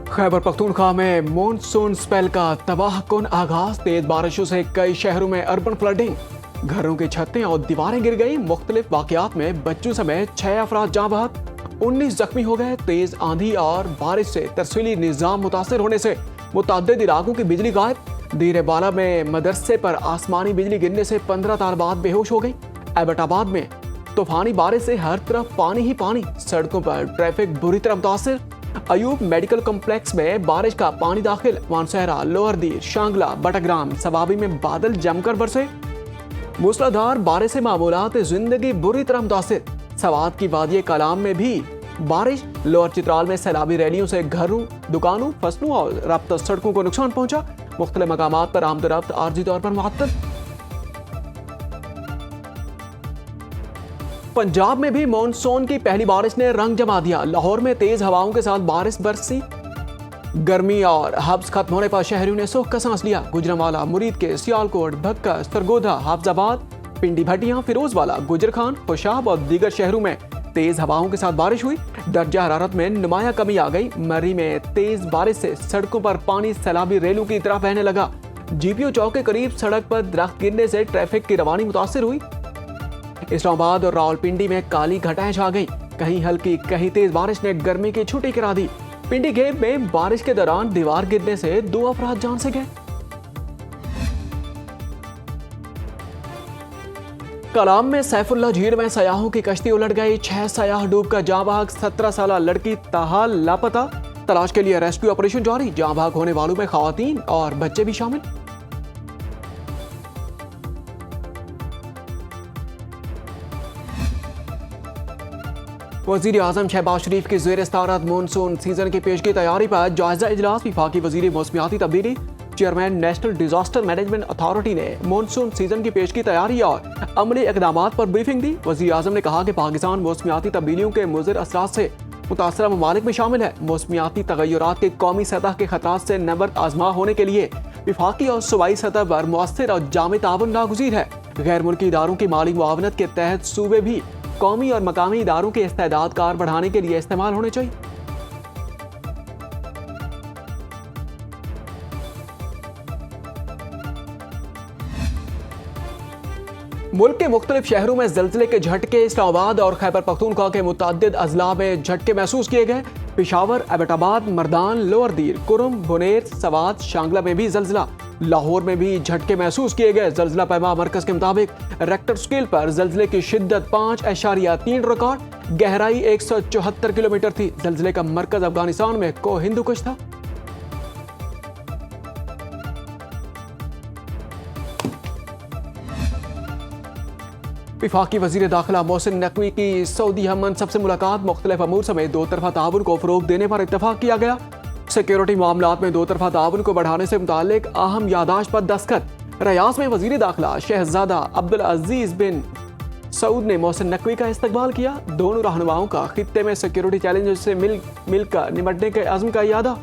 खैबर पख्तूनख्वा में monsoon spell का तबाहकुन आगाज। तेज बारिशों से कई शहरों में अर्बन फ्लडिंग, घरों की छतें और दीवारें गिर गई। मुख्तलिफ वाकयात में बच्चों समेत 6 अफराद जाँ बहक, 19 जख्मी हो गए। तेज आंधी और बारिश से तरसीली निजाम मुतासर होने से मुतअद्दिद इलाकों की बिजली गायब। दीरे बाला में मदरसे पर आसमानी बिजली गिरने से 15 तालबात बेहोश हो गई। एबटाबाद में तूफानी बारिश से हर तरफ पानी ही पानी, सड़कों पर ट्रैफिक बुरी तरह मुतासर। अयूब मेडिकल कॉम्प्लेक्स में बारिश का पानी दाखिल। मानसहरा, लोअर दीर, शांगला, बटग्राम, सवाबी में बादल जमकर बरसे। मूसलाधार बारिश से मामूलात जिंदगी बुरी तरह मुतासिर। सवात की वादी कलाम में भी बारिश। लोअर चित्राल में सैलाबी रैलियों से घरों, दुकानों, फसलों और राब्ता सड़कों को नुकसान पहुंचा। मुख्तलिफ मकामात पर आमदरफ्त आर्जी तौर पर मुअत्तल। पंजाब में भी मॉनसून की पहली बारिश ने रंग जमा दिया। लाहौर में तेज हवाओं के साथ बारिश बरसी। गर्मी और हब्स खत्म होने पर शहरियों ने सुख का सांस लिया। गुजरांवाला, मुरीद के, सियालकोट, भक्का, सरगोधा, हाफजाबाद, पिंडी भटियां, फिरोजवाला, गुजरखान, खुशाब और दीगर शहरों में तेज हवाओं के साथ बारिश हुई। दर्जा हरारत में नुमाया कमी आ गई। मर्री में तेज बारिश से सड़कों पर पानी सैलाबी रेलों की तरह बहने लगा। जीपीओ चौक के करीब सड़क पर दरख्त गिरने से ट्रैफिक की रवानी मुतासिर हुई। इस्लामाबाद और रावलपिंडी में काली घटाएं छा गई। कहीं हल्की कहीं तेज बारिश ने गर्मी की छुट्टी करा दी। पिंडी गेप में बारिश के दौरान दीवार गिरने से 2 अफराद जान से गए। कलाम में सैफुल्ला झील में सयाहों की कश्ती उलट गई। 6 सयाह डूबकर जाँ बहक। 17 साल लड़की ताहाल लापता। तलाश के लिए रेस्क्यू ऑपरेशन जारी। जाँ बहक होने वालों में खवातीन और बच्चे भी शामिल। वज़ीर आज़म शहबाज शरीफ की ज़ेर सदारत मॉनसून सीजन की पेश की तैयारी पर जायजा इजलास। वफाकी वज़ीर मौसमियाती तब्दीली, chairman national disaster management authority ने मॉनसून सीजन की पेश की तैयारी और अमली इकदामात पर ब्रीफिंग दी। वज़ीर आज़म ने कहा कि पाकिस्तान मौसमियाती तब्दीलियों के मुज़र असरात से मुतासरा ममालिक में शामिल है। मौसमियाती तगय्युरात के कौमी सतह के खतरात से नबर्द आजमा होने के लिए वफाकी और सूबाई सतह पर मुअस्सिर और जामे ताउन नागुज़ीर है। गैर मुल्की इदारों की माली मुआवनत के तहत सूबे भी कौमी और मकामी इदारों के इस्तेदाद कार बढ़ाने के लिए इस्तेमाल होने चाहिए। मुल्क के मुख्तलिफ शहरों में ज़लज़ले के झटके। इस्लामाबाद और खैबर पख्तूनख्वा के मुतअद्दिद अजला में झटके महसूस किए गए। पेशावर, एबटाबाद, मर्दान, लोअर दीर, कुरुम, बुनेर, सवात, शांगला में भी ज़लज़ला। लाहौर में भी झटके महसूस किए गए। ज़लज़ला पैमा मरकज़ के मुताबिक रेक्टर स्केल पर ज़लज़ले की शिद्दत 5.3 रिकॉर्ड। गहराई 174 किलोमीटर थी। ज़लज़ले का मरकज़ अफगानिस्तान में को हिंदुकुश था। वफाकी वज़ीर दाखिला मोहसिन नकवी की सऊदी हममंसब से मुलाकात। मुख्तलिफ अमूर समेत 2 तरफ़ा ताउन को फ़रोग़ देने पर इत्तफ़ाक़ किया गया। सिक्योरिटी मामलात में 2 तरफ़ा ताउन को बढ़ाने से मुताल्लिक अहम यादाश्त पर दस्तखत। रियाज़ में वज़ीर दाखिला शहज़ादा अब्दुल अज़ीज़ बिन सऊद ने मोहसिन नकवी का इस्तकबाल किया। दोनों रहनुमाओं का खित्ते में सिक्योरिटी चैलेंज से मिलकर निपटने के अज़्म का इरादा।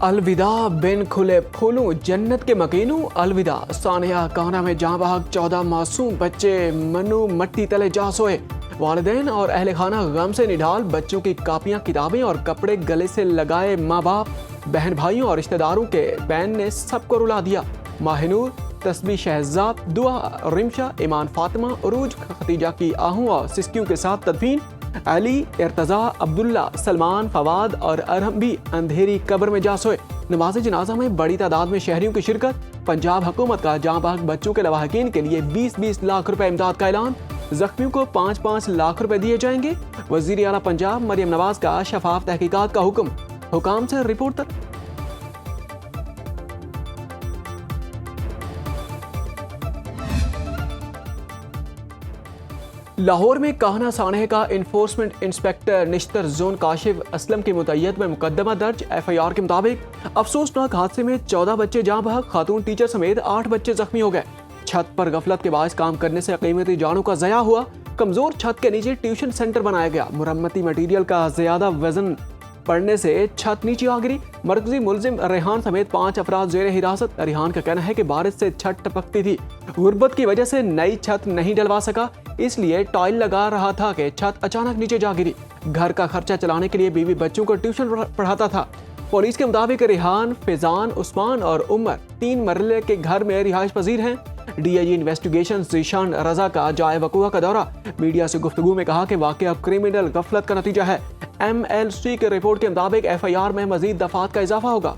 अलविदा बिन खुले फूलों, जन्नत के मकीनों अलविदा। सानिया काना में जाँ बहक 14 मासूम बच्चे मनु मट्टी तले जा सोए। वालिदैन और अहले खाना गम से निढाल। बच्चों की कापियां, किताबें और कपड़े गले से लगाए माँ बाप, बहन भाइयों और रिश्तेदारों के बैन ने सबको रुला दिया। माहिनूर, तस्बी, शहजाद, दुआ, रिमशा, ईमान, फातिमा, उरूज, खतीजा की आहू और सिस्कियों के साथ तदफीन। अली, इर्तजा, अब्दुल्ला, सलमान, फवाद और अरहम भी अंधेरी कब्र में जा सोए। नमाज जनाजा में बड़ी तादाद में शहरियों की शिरकत। पंजाब हुकूमत का जाँ बहक बच्चों के लवाहकीन के लिए 20-20 लाख रुपए इमदाद का ऐलान। जख्मियों को 5-5 लाख रुपए दिए जाएंगे। वज़ीर आला पंजाब मरियम नवाज का शफाफ तहकीकात का हुक्म। हुकाम से रिपोर्ट तक। लाहौर में काहना सानह का enforcement inspector Nishtar zone Kashif Aslam की मुतय्यद में मुकदमा दर्ज। FIR के मुताबिक अफसोसनाक हादसे में 14 बच्चे जाँ बहक, खातून टीचर समेत 8 बच्चे जख्मी हो गए। छत पर गफलत के बायस काम करने से कीमती जानों का ज़या हुआ। कमजोर छत के नीचे ट्यूशन सेंटर बनाया गया। मुरम्मती मटीरियल का ज्यादा वजन पड़ने से छत नीचे आ गिरी। मरकजी मुलजिम रेहान समेत 5 अफराद जेर हिरासत। रेहान का कहना है कि बारिश से छत टपकती थी, गुर्बत की वजह से नई छत नहीं डलवा सका, इसलिए टाइल लगा रहा था कि छत अचानक नीचे जा गिरी। घर का खर्चा चलाने के लिए बीवी बच्चों को ट्यूशन पढ़ाता था। पुलिस के मुताबिक रेहान, फैजान, उस्मान और उमर 3 मरले के घर में रिहाइश पजीर हैं। डीआईजी इन्वेस्टिगेशन ज़ीशान रजा का जाए वक़ुआ का दौरा। मीडिया से गुफ्तगू में कहा कि वाक़या क्रिमिनल गफलत का नतीजा है। MLC के रिपोर्ट के मुताबिक FIR में मजीद दफात का इजाफा होगा।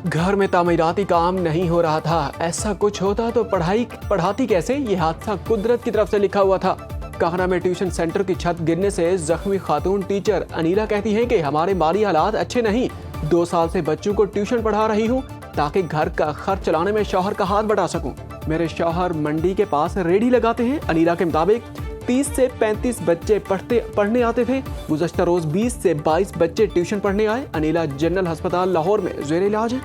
घर में तामीराती काम नहीं हो रहा था, ऐसा कुछ होता तो पढ़ाती कैसे? ये हादसा कुदरत की तरफ से लिखा हुआ था। काहना में ट्यूशन सेंटर की छत गिरने से जख्मी खातून टीचर अनीला कहती हैं कि हमारे माली हालात अच्छे नहीं, 2 साल से बच्चों को ट्यूशन पढ़ा रही हूँ ताकि घर का खर्च चलाने में शौहर का हाथ बढ़ा सकूं। मेरे शौहर मंडी के पास रेडी लगाते हैं। अनीला के मुताबिक 30 से 35 बच्चे पढ़ने आते थे। गुज़श्ता रोज 20 से 22 बच्चे ट्यूशन पढ़ने आए। अनीला जनरल अस्पताल लाहौर में ज़ेर इलाज है।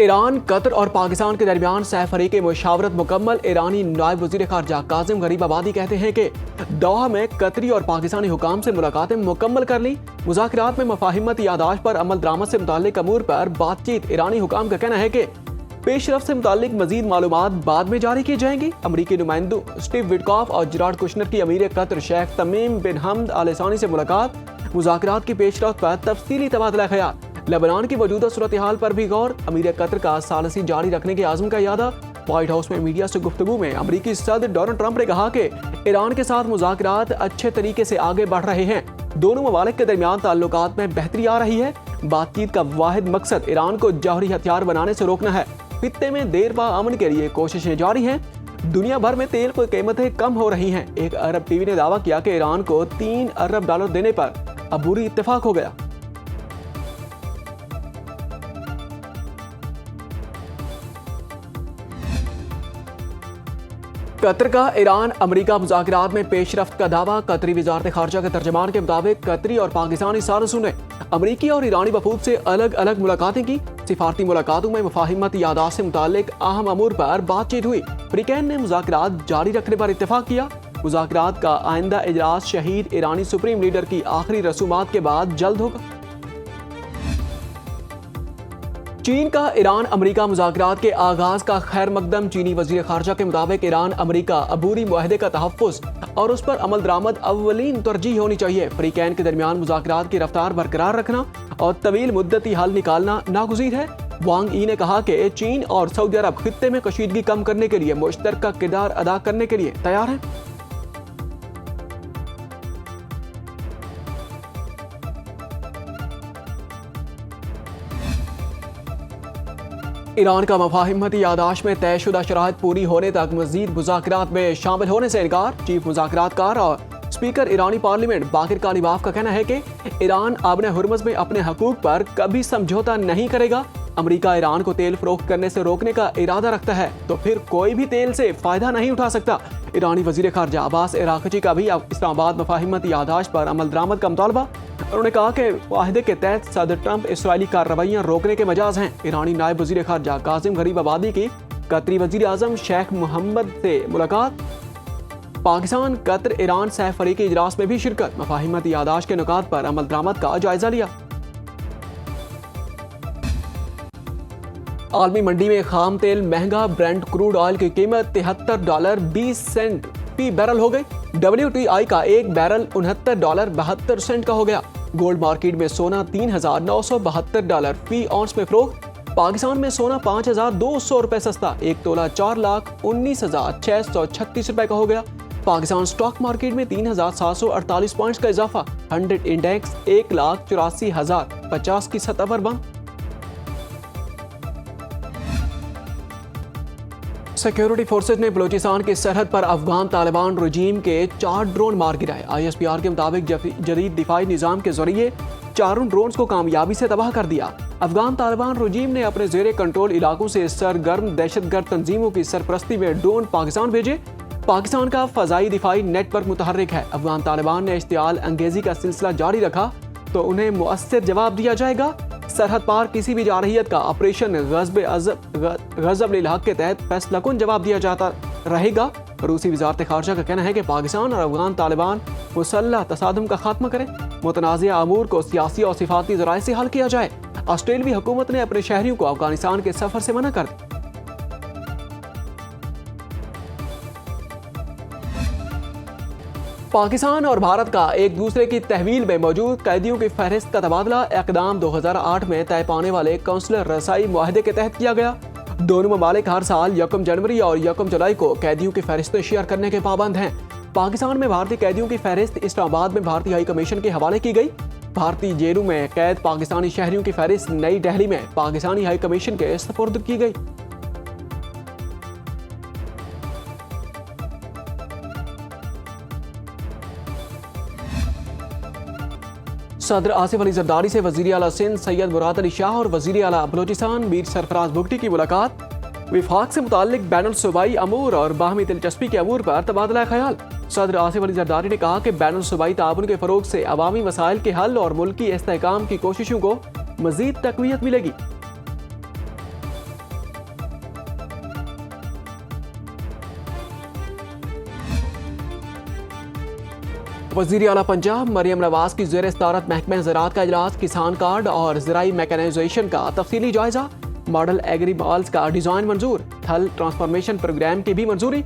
ईरान, कतर और पाकिस्तान के दरमियान सह फरीक़े मुशावरत मुकम्मल। ईरानी नायब वज़ीर ख़ारजा कासिम गरीबाबादी कहते हैं कि दोहा में कतरी और पाकिस्तानी हुकाम से मुलाकातें मुकम्मल कर ली। मुज़ाकरात में मफाहिमत यादाश्त पर अमल दरामद से मुताल्लिक अमूर पर बातचीत। ईरानी हुकाम का कहना है कि पेशरफ से मुताल्लिक मजीद मालूमात बाद में जारी की जाएंगी। अमरीकी नुमाइंदों स्टीव विटकॉफ और जराड कुशनर की अमीर कतर शेख तमीम बिन हमद आल सानी से मुलाकात। मुज़ाकरात की पेशरफ पर तफसीली तबादला ख्याल। लेबनान की मौजूदा सूरत हाल पर भी गौर। अमीर कतर का सालसी जारी रखने के आज़म का इरादा। व्हाइट हाउस में मीडिया से गुफ्तगू में अमरीकी सदर डोनाल्ड ट्रंप ने कहा कि ईरान के साथ मुज़ाकरात अच्छे तरीके से आगे बढ़ रहे हैं। दोनों ममालिक के दरमियान ताल्लुकात में बेहतरी आ रही है। बातचीत का वाहिद मकसद ईरान को जौहरी हथियार बनाने से रोकना है। खित्ते में देर पा अमन के लिए कोशिशें जारी हैं। दुनिया भर में तेल की कीमतें कम हो रही हैं। एक अरब टीवी ने दावा किया कि ईरान को $3 अरब देने पर अबूरी इत्तेफाक हो गया। कतर का ईरान अमरीका मुज़ाकरात में पेशरफ्त का दावा। कतरी वज़ारत ख़ारजा के तर्जमान के मुताबिक कतरी और पाकिस्तानी सारसों ने अमरीकी और ईरानी वफूद से अलग अलग मुलाकातें की। सिफारती मुलाकातों में मुफाहिमत यादाश्त से मुताल्लिक अहम अमूर पर बातचीत हुई। फ्रीकैन ने मुज़ाकरात जारी रखने पर इत्तेफाक किया। मुज़ाकरात का आइंदा इजलास शहीद ईरानी सुप्रीम लीडर की आखिरी रसूमात के बाद जल्द होगा। चीन का ईरान अमरीका मुज़ाकरात के आगाज का खैर मकदम। चीनी वज़ीर ख़ारजा के मुताबिक ईरान अमरीका अबूरी मुआहदे का तहफ़्फ़ुज़ और उस पर अमल दरामद अव्वलीन तरजीह होनी चाहिए। फ्रीकैन के दरमियान मुज़ाकरात की रफ्तार बरकरार रखना और तवील मुद्दती हल निकालना नागुज़ीर है। वांग ई ने कहा कि चीन और सऊदी अरब खित्ते में कशीदगी कम करने के लिए मुश्तरका किरदार अदा करने के लिए तैयार हैं। ईरान का मफाहिमती यादाश्त में तयशुदा शराइत पूरी होने तक मजीद मुज़ाकरात में शामिल होने से इनकार। चीफ मुज़ाकरातकार और स्पीकर ईरानी पार्लियामेंट बाकिर कालीबाफ का कहना है कि ईरान आबने हुर्मुज़ में अपने हकूक पर कभी समझौता नहीं करेगा। अमरीका ईरान को तेल फरोख्त करने से रोकने का इरादा रखता है तो फिर कोई भी तेल से फ़ायदा नहीं उठा सकता। ईरानी वज़ीर ख़ारजा अब्बास अराग़ची का भी इस्लामाबाद मफाहिमती यादाश्त पर अमल दरामद का मुतालबा। उन्होंने कहा कि वाहिदे के तहत सदर ट्रंप इसराइली कार्रवाइयाँ रोकने के मजाज हैं। ईरानी नायब वज़ीर ख़ारजा कासिम गरीबाबादी की कतरी वज़ीर आज़म शेख मोहम्मद से मुलाकात। पाकिस्तान, कतर, ईरान सह फरीक़ी इजलास में भी शिरकत। मफाहिमती यादाश्त के नुकात पर अमल दरामद का जायजा लिया। आलमी मंडी में खाम तेल महंगा। ब्रेंट क्रूड ऑयल की कीमत $73.20 फी बैरल हो गई। WTI का एक बैरल $69.72 का हो गया। गोल्ड मार्केट में सोना $3,972 फी औंस में फरोख्त। पाकिस्तान में सोना ₹5,200 सस्ता। 1 तोला 4,19,636 रुपए का हो गया। पाकिस्तान स्टॉक मार्केट में 3,748 पॉइंट्स का इजाफा। 100 इंडेक्स 1,84,050 की सतह पर बंद। सिक्योरिटी फोर्सेज ने बलूचिस्तान की सरहद पर अफगान तालिबान रजीम के 4 ड्रोन मार गिराए। ISPR के मुताबिक जदीद दिफाई निज़ाम के जरिए 4 ड्रोन्स को कामयाबी से तबाह कर दिया। अफगान तालिबान रजीम ने अपने जेर कंट्रोल इलाकों से सरगर्म दहशतगर्द तंजीमों की सरपरस्ती में ड्रोन पाकिस्तान भेजे। पाकिस्तान का फ़ज़ाई दिफाई नेटवर्क मुतहर्रिक है। अफगान तालिबान ने इश्तियाल अंगेजी का सिलसिला जारी रखा तो उन्हें मुअस्सर जवाब दिया जाएगा। सरहद पार किसी भी जारहियत का ऑपरेशन गज़ब लिल हक के तहत फैसलाकुन जवाब दिया जाता रहेगा। रूसी वजारत खारजा का कहना है कि पाकिस्तान और अफगान तालिबान मुसल्लह तसादुम का खात्मा करें, मुतनाज़िया अमूर को सियासी और सिफाती ज़राए से हल किया जाए। ऑस्ट्रेलियाई हुकूमत ने अपने शहरियों को अफगानिस्तान के सफर से मना कर दिया। पाकिस्तान और भारत का एक दूसरे की तहवील में मौजूद कैदियों की फहरिस्त का तबादला इक़दाम 2008 में तय पाने वाले कौंसलर रसाई मुआहदे के तहत किया गया। दोनों ममालिक हर साल 1 जनवरी और 1 जुलाई को कैदियों की फहरिस्तें शेयर करने के पाबंद हैं। पाकिस्तान में भारतीय कैदियों की फहरिस्त इस्लामाबाद में भारतीय हाई कमीशन के हवाले की गई। भारतीय जेलों में कैद पाकिस्तानी शहरियों की फहरिस्त नई दिल्ली में पाकिस्तानी हाई कमीशन के सुपुर्द की गई। सदर आसिफ अली जरदारी से वज़ीर आला सिंध सैयद मुराद अली शाह और वज़ीर आला बलोचिस्तान मीर सरफराज भुगटी की मुलाकात। विफाक से मुताल्लिक बैनुल सूबाई अमूर और बाहमी दिलचस्पी के अमूर पर तबादला ख्याल। सदर आसिफ अली जरदारी ने कहा कि बैनुल सूबाई ताउन के फरोग से अवामी मसाइल के हल और मुल्की इस्तेहकाम की कोशिशों को मजीद तक़वियत मिलेगी। वज़ीर आला पंजाब मरियम नवाज की ज़ेर सदारत महकमा ज़राअत का इजलास, किसान कार्ड और ज़राई मैकेनाइजेशन का तफसीली जायजा। मॉडल एग्री मॉल्स का डिज़ाइन मंजूर। थल ट्रांसफॉर्मेशन प्रोग्राम की भी मंजूरी।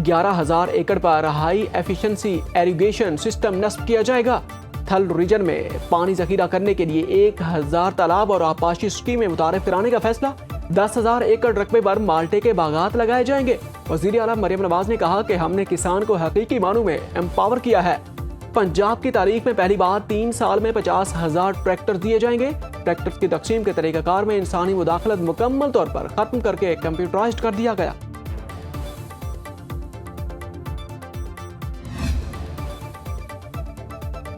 11,000 एकड़ पर हाई एफिशिएंसी इरिगेशन सिस्टम नस्ब किया जाएगा। थल रीजन में पानी जखीरा करने के लिए 1,000 तालाब और आपाशी स्कीमें मुतारिफ कराने का फैसला। 10,000 एकड़ रकबे पर माल्टे के बागात लगाए जाएंगे। वज़ीर आला मरियम नवाज ने कहा कि हमने किसान को हकीकी मानों में एम्पावर किया है। पंजाब की तारीख में पहली बार 3 साल में 50,000 ट्रैक्टर दिए जाएंगे। ट्रैक्टर्स की तकसीम के तरीकाकार में इंसानी मुदाखलत मुकम्मल तौर पर खत्म करके कंप्यूटराइज्ड कर दिया गया।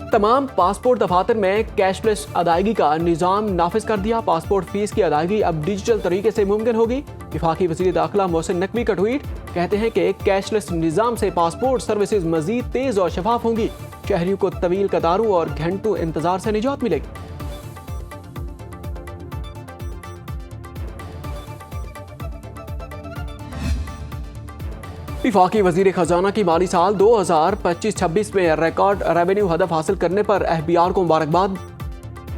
तमाम पासपोर्ट दफातर में कैशलेस अदायगी का निज़ाम नाफिज कर दिया। पासपोर्ट फीस की अदायगी अब डिजिटल तरीके से मुमकिन होगी। वफाकी वज़ीर दाखिला मोहसिन नकवी का ट्वीट, कहते हैं कि कैशलेस निज़ाम से पासपोर्ट सर्विसेज मजीद तेज और शफाफ होंगी। शहरियों को तवील कतारों और घंटों इंतजार से निजात मिलेगी। वफाकी वज़ीर खजाना की माली साल 2025-26 में रिकॉर्ड रेवेन्यू हदफ हासिल करने पर एफबीआर को मुबारकबाद।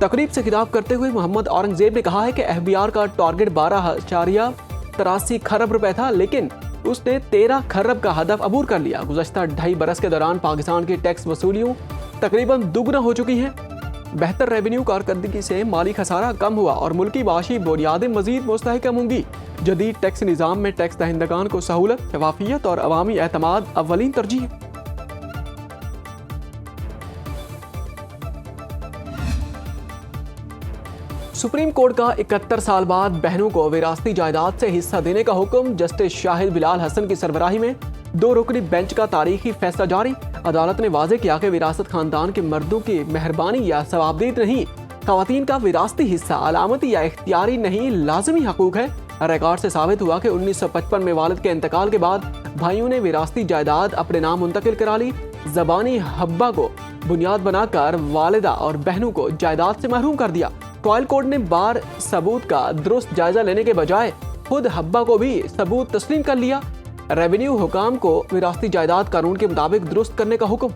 तकरीब से खिताब करते हुए मोहम्मद औरंगजेब ने कहा है कि एफबीआर का टारगेट 12.83 खरब रुपए था, लेकिन उसने 13 खरब का हदफ अबूर कर लिया। गुज़श्ता 2.5 बरस के दौरान पाकिस्तान की टैक्स वसूलियों तकरीबन दुगना हो चुकी हैं। बेहतर रेवेन्यू कारकर्दगी से माली खसारा कम हुआ और मुल्की माशी बुनियादें मजीद मुस्तहकम होंगी। जदीद टैक्स निज़ाम में टैक्स दहिंदगान को सहूलत, शफाफियत और अवामी एतमाद अव्वलीन तरजीह है। सुप्रीम कोर्ट का 71 साल बाद बहनों को विरासती जायदाद से हिस्सा देने का हुक्म। जस्टिस शाहिद बिलाल हसन की सरबराही में 2 रुकनी बेंच का तारीखी फैसला जारी। अदालत ने वाजे किया कि विरासत खानदान के मर्दों की मेहरबानी या सवाबदीद नहीं, खवातीन का विरासती हिस्सा अलामती या इख्तियारी नहीं, लाजमी हकूक है। रिकॉर्ड से साबित हुआ कि 1955 में वालिद के इंतकाल के बाद भाइयों ने विरासती जायदाद अपने नाम मुंतकिल करा ली। ज़बानी हब्बा को बुनियाद बनाकर वालिदा और बहनों को जायदाद से महरूम कर दिया। ट्रायल कोर्ट ने बार सबूत का दुरुस्त जायजा लेने के बजाय खुद हब्बा को भी सबूत तस्लीम कर लिया। रेवेन्यू हुकाम को विरासती जायदाद कानून के मुताबिक दुरुस्त करने का हुक्म।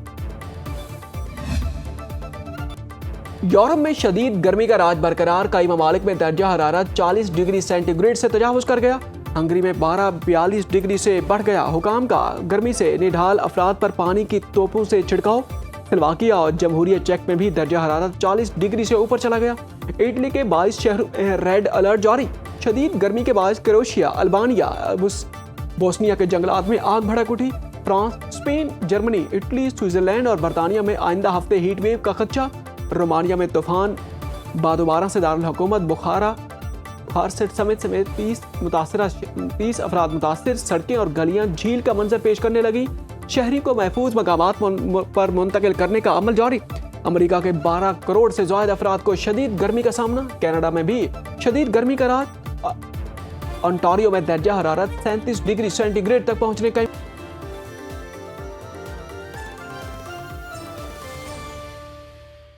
यूरोप में शदीद गर्मी का राज बरकरार। कई ममालिक में दर्जा हरारत 40 डिग्री सेंटीग्रेड से तजावुज कर गया। हंगरी में 42 डिग्री से बढ़ गया। हुकाम का गर्मी से निढाल अफराद पर पानी की तोपों से छिड़काव। स्लोवाकिया और जमहूरिया चेक में भी दर्जा हरारत 40 डिग्री से ऊपर चला गया। इटली के 22 शहरों में रेड अलर्ट जारी। शदीद गर्मी के बाद क्रोएशिया, अल्बानिया, बोस्निया के जंगलात में आग भड़क उठी। France, Spain, Germany, Italy, Switzerland और बरतानिया में आइंदा हफ्ते हीट वेव का खदशा। रोमानिया में तूफान बादोबारा से दारुल हुकूमत बुखारा समेत 30 अफराद मुतासिर। सड़कें और गलियां झील का मंजर पेश करने लगी। शहरी को महफूज मकामात पर मुंतकिल करने का अमल जारी। अमेरिका के 12 करोड़ से ज्यादा अफराद को शदीद गर्मी का सामना। कनाडा में भी शदीद गर्मी का रात। ओंटारियो में दर्जा हरारत 37 डिग्री सेंटीग्रेड तक पहुंचने का